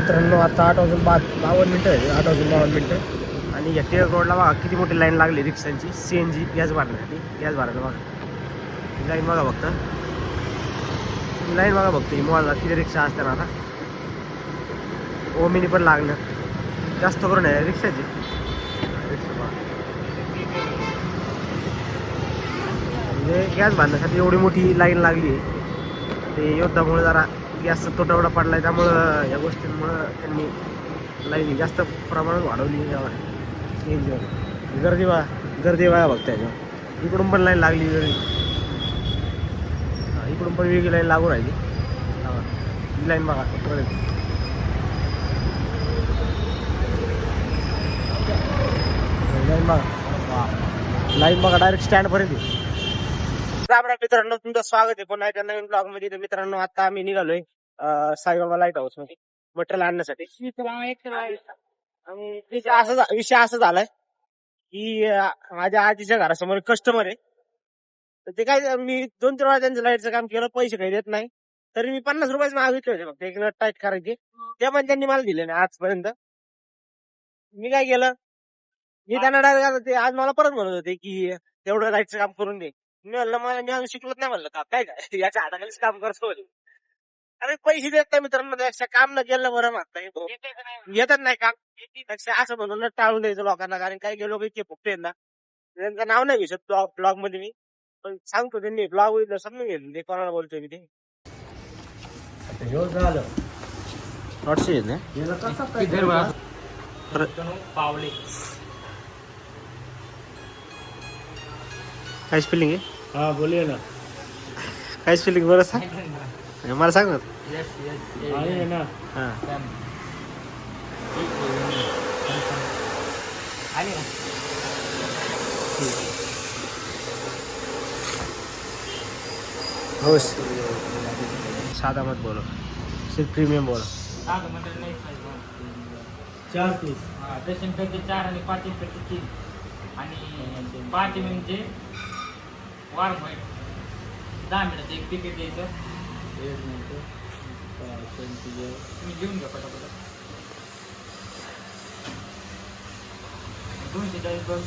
मित्रांनो आता 8:52 आहे, 8:52 आणि या टिळक रोडला बघा किती मोठी लाईन लागली रिक्षांची CNG गॅस भरण्यासाठी. गॅस भरायला बघा ही लाईन बघा फक्त, ही लाईन बघा फक्त. ही मोजा किती रिक्षा असते ना. आता ओमिनी पण लागलं जास्त करून आहे रिक्षाची. म्हणजे गॅस भरण्यासाठी एवढी मोठी लाईन लागली आहे. ते युद्धामुळे जरा गॅसचा तुटवडा पडला आहे, त्यामुळं या गोष्टींमुळं त्यांनी लाईन जास्त प्रमाणात वाढवली. गर्दी बघा बघता त्याच्यावर. इकडून पण लाईन लागली वेगळी, इकडून पण वेगळी लाईन लागू राहिली. ही लाईन बघा लाईन बघा डायरेक्ट स्टँडपर्यंत. मित्रांनो तुमचं स्वागत आहे पुन्हा एका नवीन ब्लॉग मध्ये. मित्रांनो आता आम्ही निघालोय साईबाबा लाईट हाऊस मध्ये मटेरियल आणण्यासाठी. आणि विषय असा झालाय की माझ्या आजीच्या घरासमोर कस्टमर आहे. तर ते काय, मी 2-3 वेळा त्यांचं लाईटचं काम केलं, पैसे काही देत नाही. तरी मी 50 रुपयाच मागितले होते फक्त एक नट टाईट करायचे. ते पण त्यांनी मला दिले नाही आजपर्यंत. मी काय केलं, मी त्यांना डायरेक्ट ते आज मला परत म्हणत होते की तेवढं लाईटचं काम करून दे. मी म्हणलं मी अजून शिकलोच नाही म्हणलं का काय काय याच्या हाताखालीच काम करतो. अरे पैसे देत नाही मित्रांनो, त्यापेक्षा काम न केलं बरं म्हणता येतच नाही काम. त्यापेक्षा असं म्हणून टाळून द्यायचं लोकांना, कारण काही लोक इतके फुकटे ना. त्यांचं नाव नाही घेत ब्लॉग मध्ये मी, पण सांगतो त्यांनी ब्लॉग होईल समजून घेतलं ते कोणाला बोलतोय मी. ते झालं पावले काय स्पेलिंग आहे? हा बोलिए ना. काय स्पेलिंग बरं सांग मला, सांग ना. हा हो साधा मत बोलो, सिर्फ प्रीमियम बोलो. 4 पीस 4 आणि 5 पेटी 3 आणि 5 म्हणजे वार 10 मिनिट एक तिकीट द्यायचं. 1 मिनिट तुम्ही घेऊन घ्या पटापट. 240 बस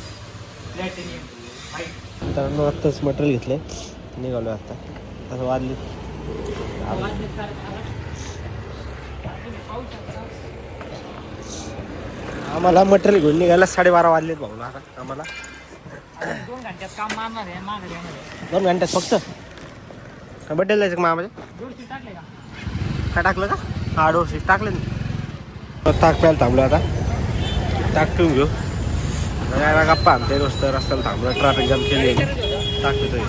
प्लॅटिनियम व्हाईट. तर आत्ताच मटेरियल घेतले, निघालो आता. असं वाजले आम्हाला मटेरियल घेऊन निघायला 12:30 वाजलेत भाऊ आता आम्हाला. 2 घंट्यात काम मारणार आहे, माघारी येणार आहे. 2 घंट्यात फक्त. बड्डेला जायचं का मामाच्या? जोशी टाकले का? काय टाकलं का? हा डोशी टाकले ना. ताक प्यायला थांबलो आता, ताक पिऊन घेऊ. गप्पा आमच्या रस्त्याला थांबलो, ट्रॅफिक जाम केली. ताक पितोय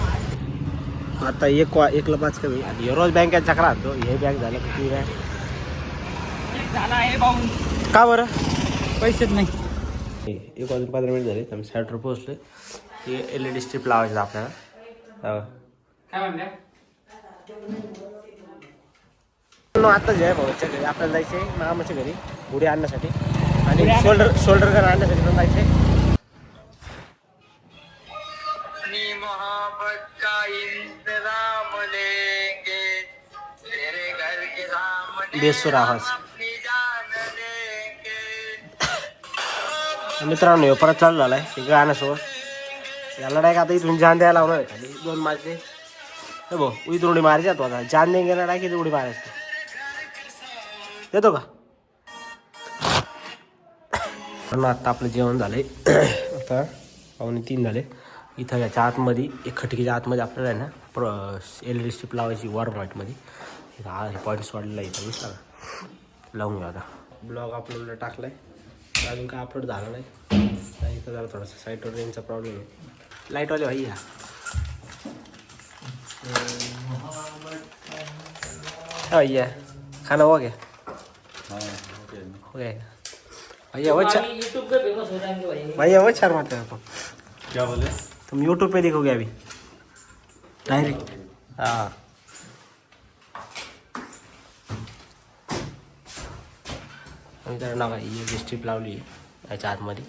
आता. 1ला 5 कमी. आणि रोज बँकेत चक्र आणतो. हे बँक झालं की ती बँक झाला आहे भाऊ. का बरं? पैसेच नाही. 1 वाजून 15 मिनिट झाले, आम्ही साईडवर पोहोचलोय. हे LED स्ट्रीप लावायचं आपल्याला. काय म्हणल्या? आता जय भाऊच्या घरी आपल्याला जायचंय, मामाच्या घरी उडी आणण्यासाठी आणि शोल्डर गन आणण्यासाठी पण जायचंय. बेसूर आवाज. मित्रांनो परत चालू झालाय गाण्यासोबत. याला डायरेक्ट आता इथून जान द्यायला लावणार आहे खाली 2 मारले. भाऊ इथून उडी मारायची आता. जान देंगे ना डायरेक्ट उडी मारायची. देतो का? आता आपलं जेवण झालंय. आता 2:45 झाले. इथं याच्या आतमध्ये एक खटकीच्या आतमध्ये आपल्याला आहे ना LED स्ट्रीप लावायची वॉर्म व्हाईटमध्ये. हे पॉईंट्स वाढलेला आहे इथं, दिसला का? लावून घ्या आता. ब्लॉग अपलोडला टाकलाय, अजून काय अपलोड झाला नाही. इथं जरा थोडासा साईटवर रेंजचा प्रॉब्लेम आहे. लाईटवाले भाई या भैया खाना हो गया? हो गया भैया? वो यूट्यूब पे फेमस हो जाएंगे भाई. भैया वो चार मारते हैं. क्या बोले? तुम यूट्यूब पे देखोगे अभी डायरेक्ट. हाँ तर ना ही स्ट्रीप लावली आहे याच्या आतमध्ये.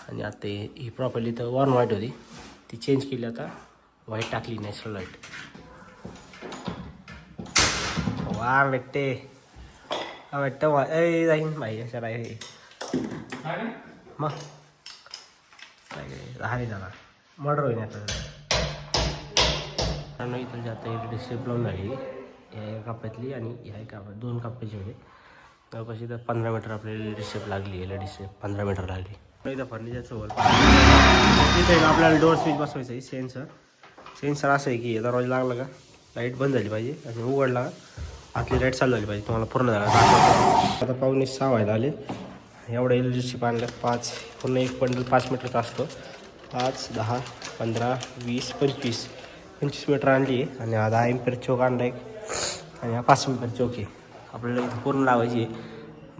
आणि आता ही प्रॉपरली तर वॉर्म व्हाईट होती, ती चेंज केली, आता व्हाईट टाकली, नॅचरल व्हाईट. वार भेटते वाटतं जाईन भाई अशा आहे मग राहिले जाणार मर्डर होईल आता इथं जाता डिस्ट्रिप लावून झाली या कप्प्यातली आणि ह्या कप्प्यात 2 कप्प्याची होते त्यापाशी तर 15 मीटर आपल्याला डिस्ट्रिप लागली एल डिस्ट्रिप 15 मीटर लागली इथं फर्निचरचं वर तिथं आपल्याला डोअर स्विच बसवायचं आहे सेन्सर असं आहे की दरवाजा लागला का लाईट बंद झाली पाहिजे आणि उघडला का आतली लाईट चालू झाली पाहिजे तुम्हाला पूर्ण झाला आता 5:45 व्हायला आले एवढं एल डिस्ट्रिप आणलं 5 पूर्ण एक बंडल 5 मीटरचा असतो 5, 10, 15, 20, 25 मीटर आणली आहे आणि हा 10 एम्पियर चोक आणला एक आणि हा 5 एम्पियर चोक आहे आपल्याला इथं पूर्ण लावायची आहे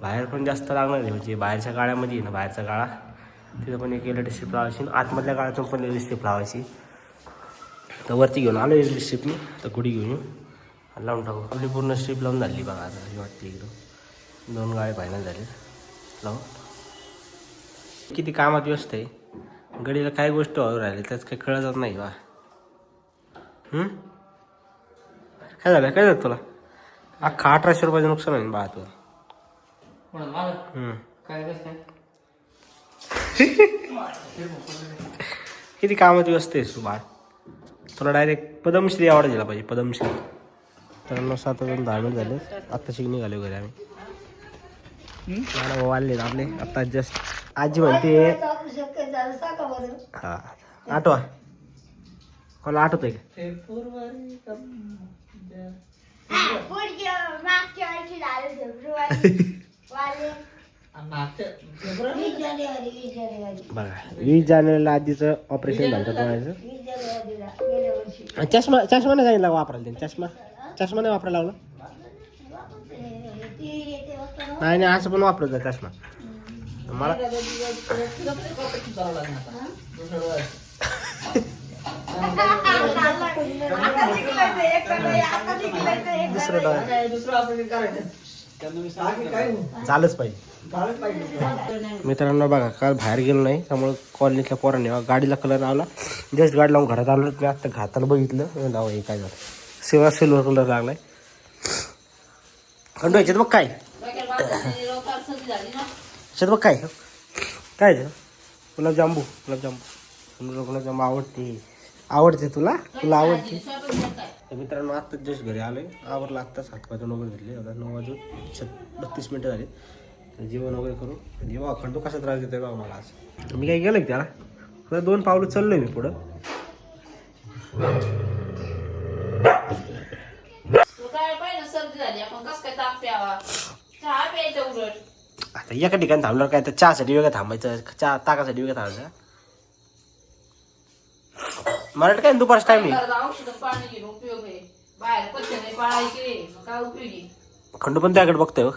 बाहेर पण जास्त लागणार आहे म्हणजे बाहेरच्या गाळ्यामध्ये आहे ना बाहेरचा गाळा तिथं पण एक एल स्ट्रिप लावायची आणि आतमधल्या गाळ्यातून पण एल स्ट्रिप लावायची तर वरती घेऊन आलो एल स्ट्रिपनी तर गुढी घेऊन येऊ लावून टाकू आपली पूर्ण स्ट्रिप लावून झाली बघा आता ही वाटते एकदम 2 गाळे फायनल झाले लावून किती कामात व्यस्त आहे गडीला काय गोष्ट व्हावं राहिले त्याच काही कळतच नाही बा काय झालं तुला अख्खा 1800 रुपयाचं नुकसान आहे बा तुला किती कामात व्यस्त आहेस तू बाळ तुला डायरेक्ट पद्मश्री आवड दिला पाहिजे पद्मश्री तर 7:10 मिनिट झाले आत्ता शिकून घालू घरी आम्ही वाढले आपले आता जस्ट आजी म्हणते हा आठवा कोणाला आठवतंय का बघा 20 जानेवारीला आजीचं ऑपरेशन झालं डोळ्याचं चष्मा नाही सांगितला वापरायला चष्मा नाही वापरायला लावला नाही असं पण वापरत जा चष्मा मला झालंच पाहिजे मित्रांनो बघा काल बाहेर गेलो नाही त्यामुळे कॉलनीतल्या पोरांनी गाडीला कलर लावला जस्ट गाडी लावून घरात आलो मी आता घाताला बघितलं लावा हे काय झालं सिल्वर कलर लागलाय खंडू याच्यात बघ काय याच्यात बघ काय गुलाबजांबू गुलाबजांबू आवडते तुला आवडते तर मित्रांनो आत्ताच जस्ट घरी आलोय आवरला आत्ताच हातपातून वगैरे घेतले आता 9:32 झाले तर जेवण वगैरे करू जेव्हा खंडू कसा त्रास देतोय बघा मला आज मी काय गेलं त्याला पुढे 2 पावलं चाललोय मी पुढं आता एका ठिकाणी थांबल्यावर काय तर चहासाठी वेगळं थांबायचं चहा ताकासाठी वेगळं थांबायचं मला काय दुपारच टाइम खंडू पण त्याकडे बघतोय बघ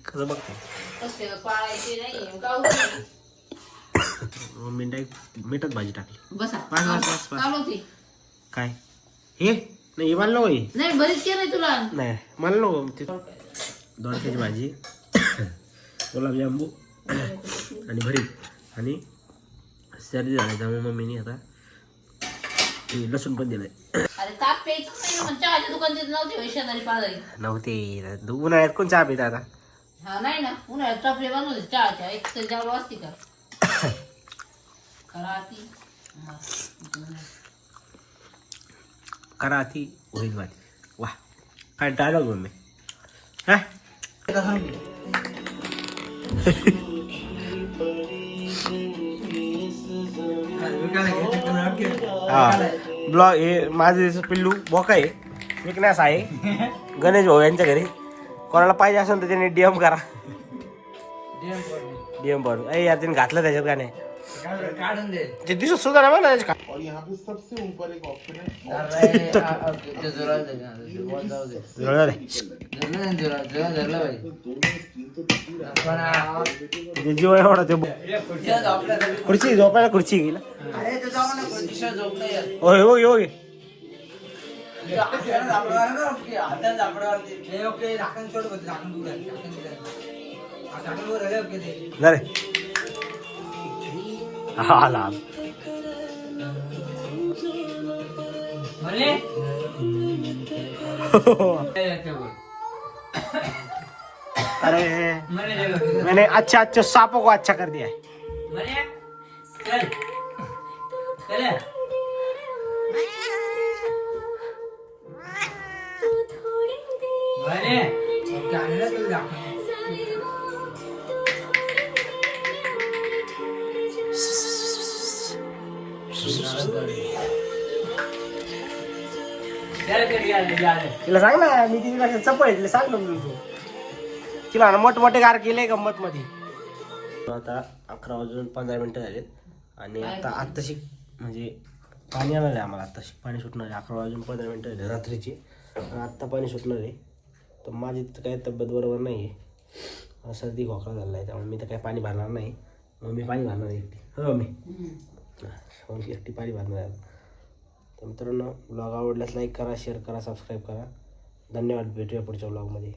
कसं बघतोय मीठच भाजी टाकली काय हे नाही मला नको नाही मला नको दोडक्याची भाजी गुलाबजांबू आणि भरीत आणि सर्दी झाली त्यामुळे मम्मीने आता लसूण पण दिलंय नव्हते उन्हाळ्यात कोण चहा पित आता नाही ना उन्हाळ्यात टपले बनवले चहाच्या एक तर जावं असते का करा ती होईल माती वा काय डायलॉग मम्मी हा ब्लॉग हे माझे पिल्लू बोका आहे विकण्यास आहे गणेश भाऊ यांच्या घरी कोणाला पाहिजे असेल तर त्यांनी डीएम करा डीएम पर यार त्यांनी घातलं त्याच्यात गाणे ते दिसत सुद्धा नाही मला त्याच्या जीव एवढा ते खुर्ची झोपायला खुर्ची गेला होय हो हो आला अरे मने देखो मैंने अच्छे अच्छे सांपों को अच्छा कर दिया है. मने चल चल मने गाणं तुला दाखव चल कर यार तिला सांग ना मी तिला चपळ तिला सांग ना तू तिला ना मोठमोठे गार केले गंमत मध्ये. आता 11:15 झालेत आणि आत्ताशी म्हणजे पाणी येणार आहे आम्हाला. आत्ताशी पाणी सुटणार आहे. 11:15 झाले रात्रीची आणि आत्ता पाणी सुटणार आहे. तर माझी तर काही तब्येत बरोबर नाही आहे. सर्दी खोकला झाला आहे त्यामुळे मी तर काही पाणी भरणार नाही. मग मी पाणी भरणार आहे एकटी. हो मी एकटी पाणी भरणार आहे. तर मित्रांनो ब्लॉग आवडल्यास लाईक करा, शेअर करा, सबस्क्राईब करा. धन्यवाद. भेटूया पुढच्या ब्लॉगमध्ये.